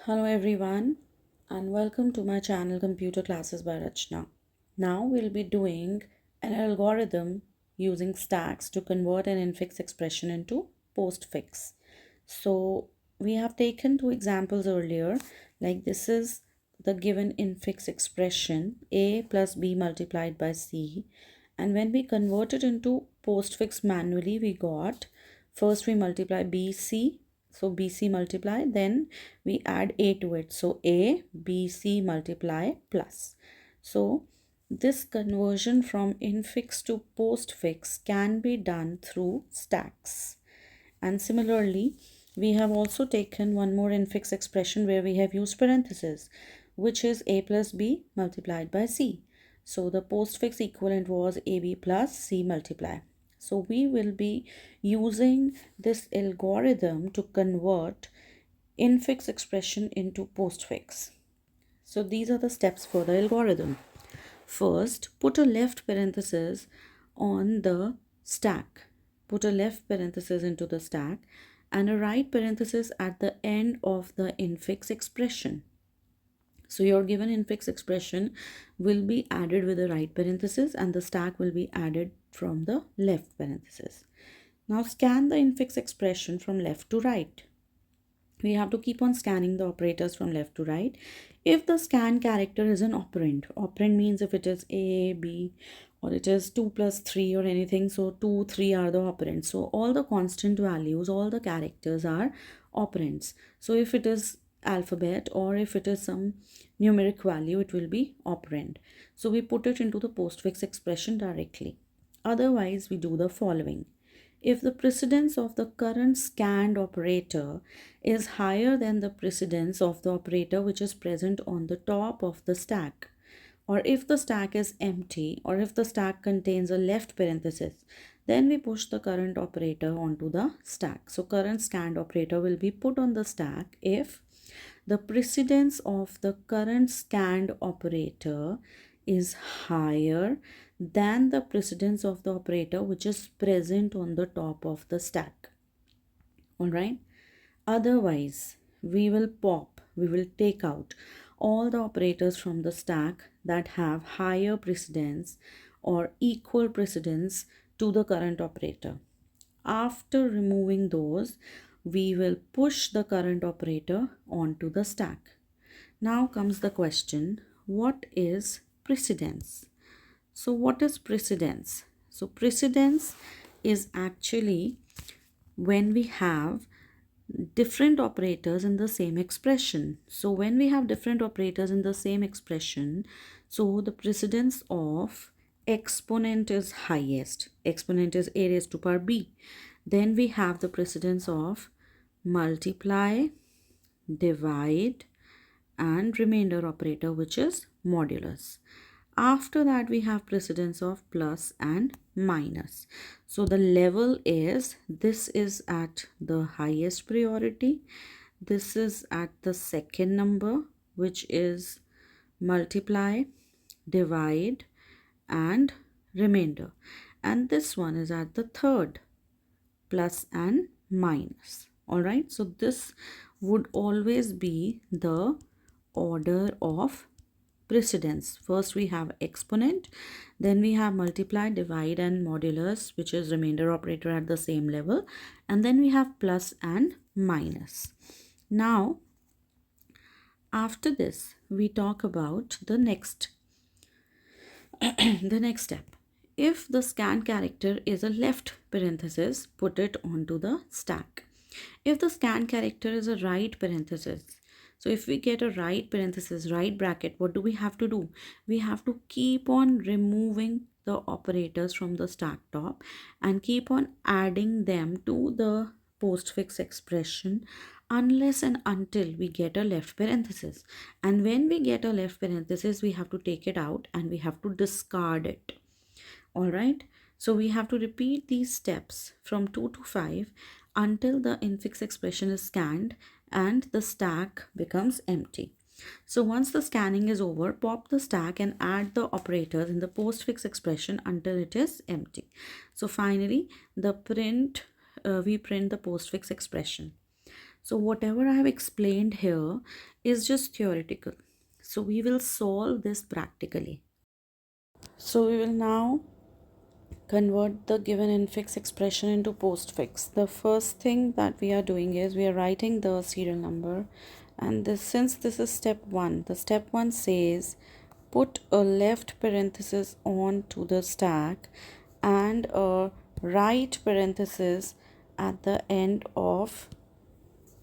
Hello everyone and welcome to my channel Computer Classes by Rachna. Now we'll be doing an algorithm using stacks to convert an infix expression into postfix. So we have taken two examples earlier, like this is the given infix expression a plus b multiplied by c, and when we convert it into postfix manually we got first we multiply bc, so bc multiply, then we add a to it, so a bc multiply plus. So this conversion from infix to postfix can be done through stacks. And similarly, we have also taken one more infix expression where we have used parentheses, which is a plus b multiplied by c. So the postfix equivalent was ab plus c multiply. So we will be using this algorithm to convert infix expression into postfix. So these are the steps for the algorithm. First, put a left parenthesis on the stack. Put a left parenthesis into the stack and a right parenthesis at the end of the infix expression. So your given infix expression will be added with a right parenthesis and the stack will be added from the left parenthesis. Now scan the infix expression from left to right. We have to keep on scanning the operators from left to right. If the scan character is an operand means if it is a, b, or it is 2 plus 3 or anything, so 2, 3 are the operands. So all the constant values, all the characters are operands. So if it is alphabet or if it is some numeric value, it will be operand. So we put it into the postfix expression directly. Otherwise, we do the following. If the precedence of the current scanned operator is higher than the precedence of the operator which is present on the top of the stack, or if the stack is empty, or if the stack contains a left parenthesis, then we push the current operator onto the stack. So current scanned operator will be put on the stack if the precedence of the current scanned operator is higher than the precedence of the operator which is present on the top of the stack. All right. Otherwise, we will take out all the operators from the stack that have higher precedence or equal precedence to the current operator. After removing those, we will push the current operator onto the stack. Now comes the question, what is precedence? So what is precedence? So precedence is actually when we have different operators in the same expression. So when we have different operators in the same expression, so the precedence of exponent is highest. Exponent is a raised to power b. Then we have the precedence of multiply, divide, and remainder operator which is modulus. After that we have precedence of plus and minus. So the level is, this is at the highest priority, this is at the second number which is multiply, divide, and remainder, and this one is at the third, plus and minus. All right, so this would always be the order of precedence. First we have exponent, then we have multiply, divide, and modulus which is remainder operator at the same level, and then we have plus and minus. Now after this we talk about the next the next step. If the scan character is a left parenthesis, put it onto the stack. If the scan character is a right parenthesis, so if we get a right parenthesis, right bracket, what do we have to do? We have to keep on removing the operators from the stack top and keep on adding them to the postfix expression unless and until we get a left parenthesis. And when we get a left parenthesis, we have to take it out and we have to discard it. All right. So we have to repeat these steps from 2 to 5 until the infix expression is scanned and the stack becomes empty. So once the scanning is over, pop the stack and add the operators in the postfix expression until it is empty. So finally, we print the postfix expression. So whatever I have explained here is just theoretical. So we will solve this practically. So we will now convert the given infix expression into postfix. The first thing that we are doing is we are writing the serial number, and this, since this is step 1, the step 1 says put a left parenthesis on to the stack and a right parenthesis at the end of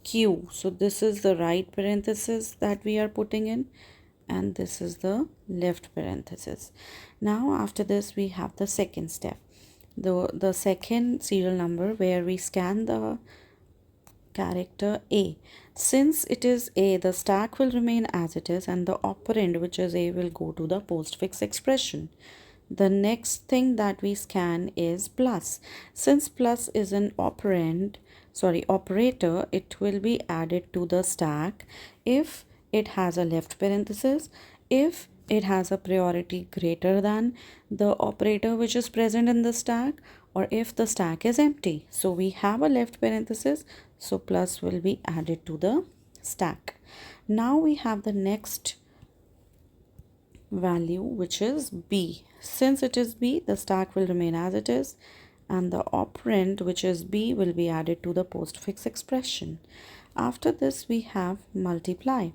Q. So this is the right parenthesis that we are putting in, and this is the left parenthesis. Now after this we have the second step, the second serial number, where we scan the character A. Since it is A, the stack will remain as it is, and the operand, which is A, will go to the postfix expression. The next thing that we scan is plus. Since plus is an operator, it will be added to the stack if it has a left parenthesis, if it has a priority greater than the operator which is present in the stack, or if the stack is empty. So we have a left parenthesis, so plus will be added to the stack. Now we have the next value, which is B. Since it is B, the stack will remain as it is, and the operand, which is B, will be added to the postfix expression. After this we have multiply.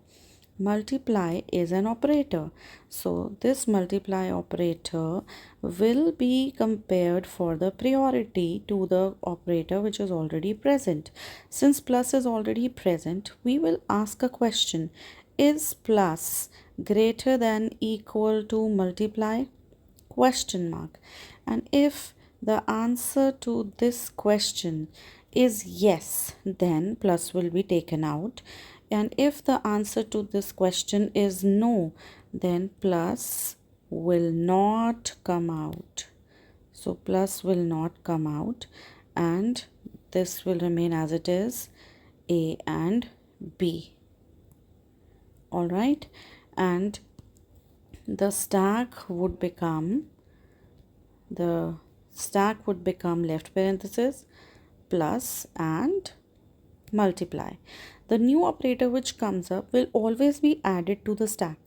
Multiply is an operator, so this multiply operator will be compared for the priority to the operator which is already present. Since plus is already present, we will ask a question: is plus greater than equal to multiply? Question mark. And if the answer to this question is yes, then plus will be taken out, and if the answer to this question is no, then plus will not come out. So plus will not come out, and this will remain as it is, A and B. All right, and the stack would become left parenthesis plus and multiply. The new operator which comes up will always be added to the stack.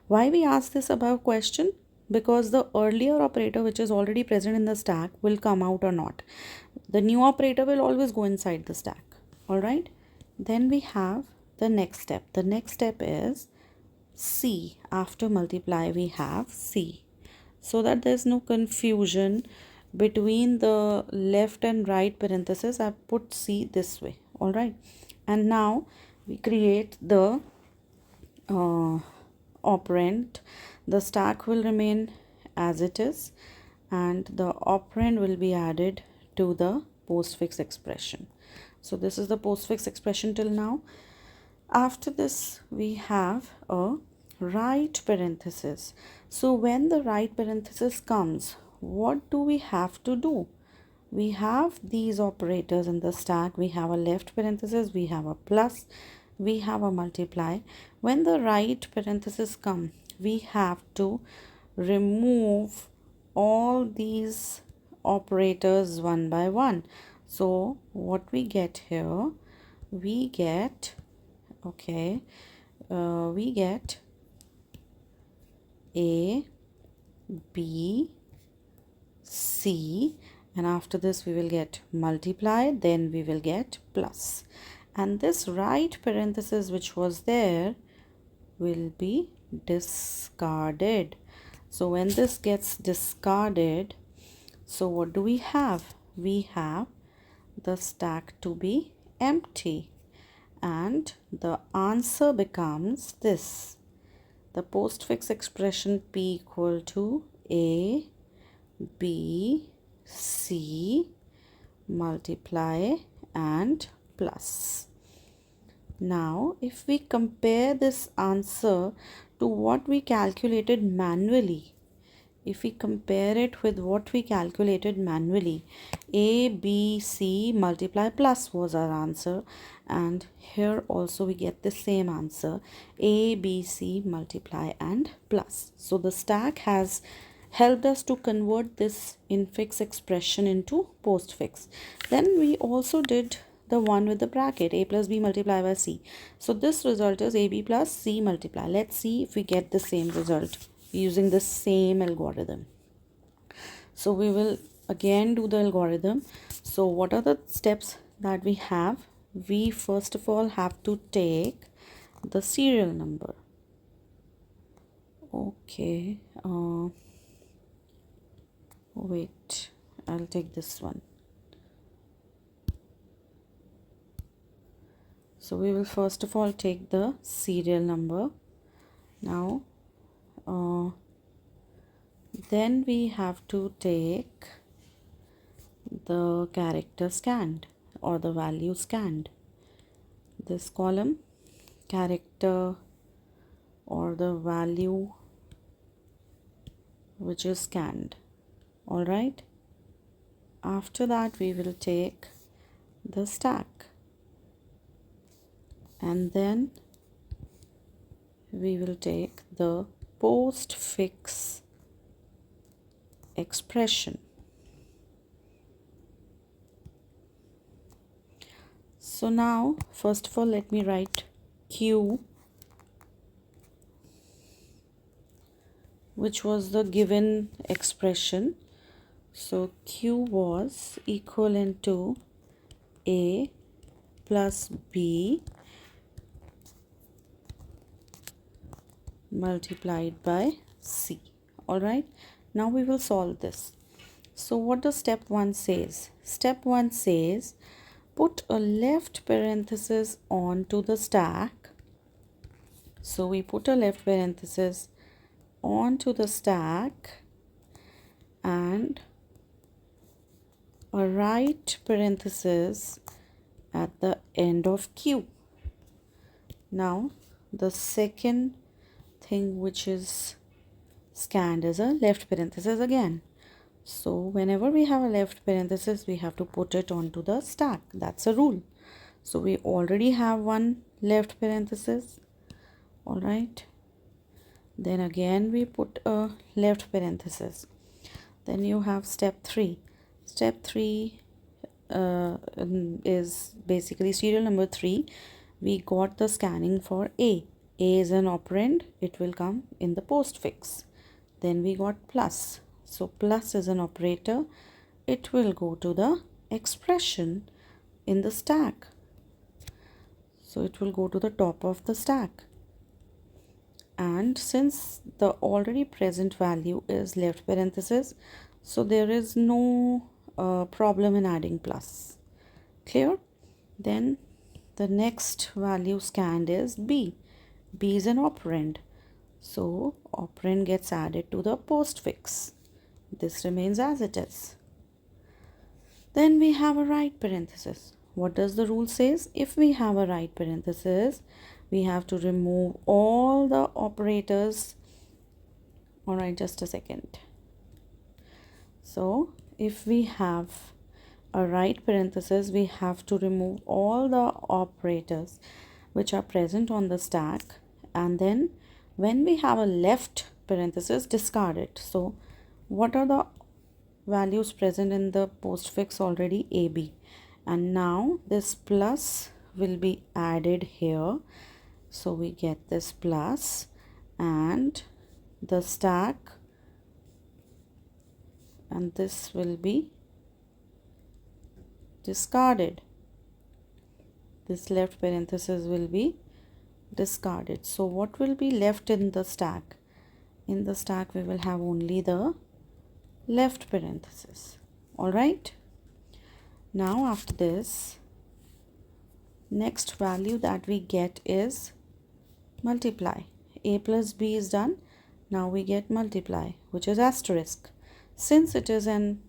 Why we ask this above question? Because the earlier operator which is already present in the stack will come out or not. The new operator will always go inside the stack. All right. Then we have the next step. The next step is C. After multiply we have C. So that there's no confusion between the left and right parenthesis, I put C this way. All right. And now we create the operand. The stack will remain as it is, and the operand will be added to the postfix expression. So this is the postfix expression till now. After this we have a right parenthesis. So when the right parenthesis comes, what do we have to do? We have these operators in the stack. We have a left parenthesis, we have a plus, we have a multiply. When the right parenthesis come, we have to remove all these operators one by one. So what we get here, we get we get A, B, C, and after this we will get multiply, then we will get plus, and this right parenthesis which was there will be discarded. So when this gets discarded, so what do we have? We have the stack to be empty, and the answer becomes this: the postfix expression P equal to A, B, C, multiply and plus. Now if we compare this answer to what we calculated manually, if we compare it with what we calculated manually, A, B, C, multiply plus was our answer, and here also we get the same answer: A, B, C, multiply and plus. So the stack has helped us to convert this infix expression into postfix. Then we also did the one with the bracket, a plus b multiplied by c. So this result is ab plus c multiply. Let's see if we get the same result using the same algorithm. So we will again do the algorithm. So what are the steps that we have? We first of all have to take the serial number. Okay, wait, I'll take this one. So we will first of all take the serial number. Now then we have to take the character scanned or the value scanned. This column, character or the value which is scanned. All right. After that we will take the stack, and then we will take the postfix expression. So now first of all let me write Q, which was the given expression. So Q was equivalent to A plus B multiplied by C. All right, now we will solve this. So what does step 1 says? Step 1 says put a left parenthesis onto the stack. So we put a left parenthesis onto the stack and a right parenthesis at the end of Q. Now the second thing which is scanned is a left parenthesis again. So whenever we have a left parenthesis, we have to put it onto the stack. That's a rule. So we already have one left parenthesis. All right. Then again we put a left parenthesis. Then you have step 3. Step 3 is basically serial number 3. We got the scanning for A. A is an operand. It will come in the postfix. Then we got plus. So plus is an operator. It will go to the expression in the stack. So it will go to the top of the stack. And since the already present value is left parenthesis, so there is no problem in adding plus. Clear? Then the next value scanned is B. B is an operand. So operand gets added to the postfix. This remains as it is. Then we have a right parenthesis. What does the rule says? If we have a right parenthesis, we have to remove all the operators. All right, just a second. So if we have a right parenthesis, we have to remove all the operators which are present on the stack, and then when we have a left parenthesis, discard it. So what are the values present in the postfix? Already AB, and now this plus will be added here. So we get this plus, and the stack, and this will be discarded. This left parenthesis will be discarded. So what will be left in the stack? In the stack we will have only the left parenthesis. All right. Now after this, next value that we get is multiply. A plus B is done. Now we get multiply, which is asterisk. Since it is an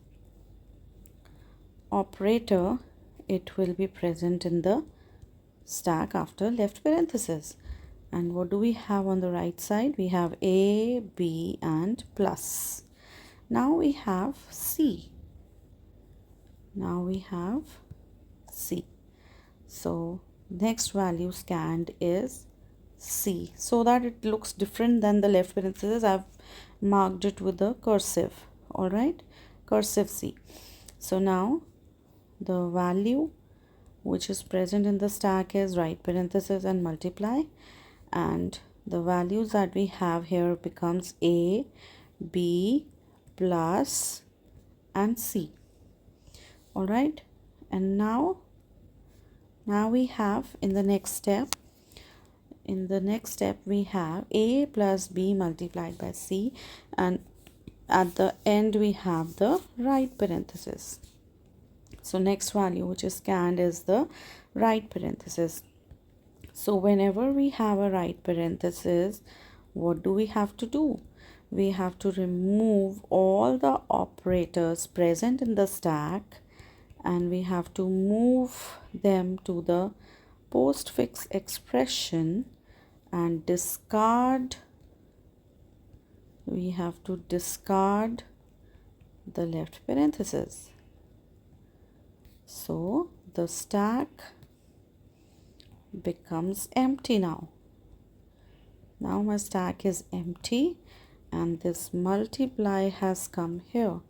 operator, it will be present in the stack after left parenthesis. And what do we have on the right side? We have A, B and plus. Now we have C. Now we have C. So next value scanned is C. So that it looks different than the left parenthesis, I've marked it with the cursive. All right, cursive C. So now the value which is present in the stack is right parenthesis and multiply, and the values that we have here becomes A, B plus and C. All right, and now we have in the next step we have A plus B multiplied by C, and at the end we have the right parenthesis. So next value which is scanned is the right parenthesis. So whenever we have a right parenthesis, what do we have to do? We have to remove all the operators present in the stack, and we have to move them to the postfix expression and discard the left parenthesis. So the stack becomes empty now. Now my stack is empty and this multiply has come here.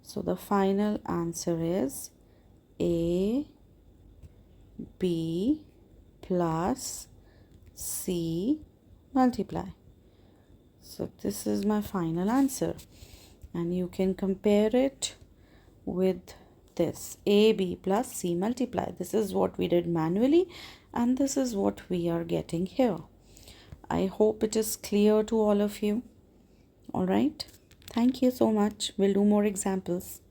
So the final answer is A, B plus C multiply. So this is my final answer, and you can compare it with this A, B plus C multiply. This is what we did manually, and this is what we are getting here. I hope it is clear to all of you. All right. Thank you so much. We'll do more examples.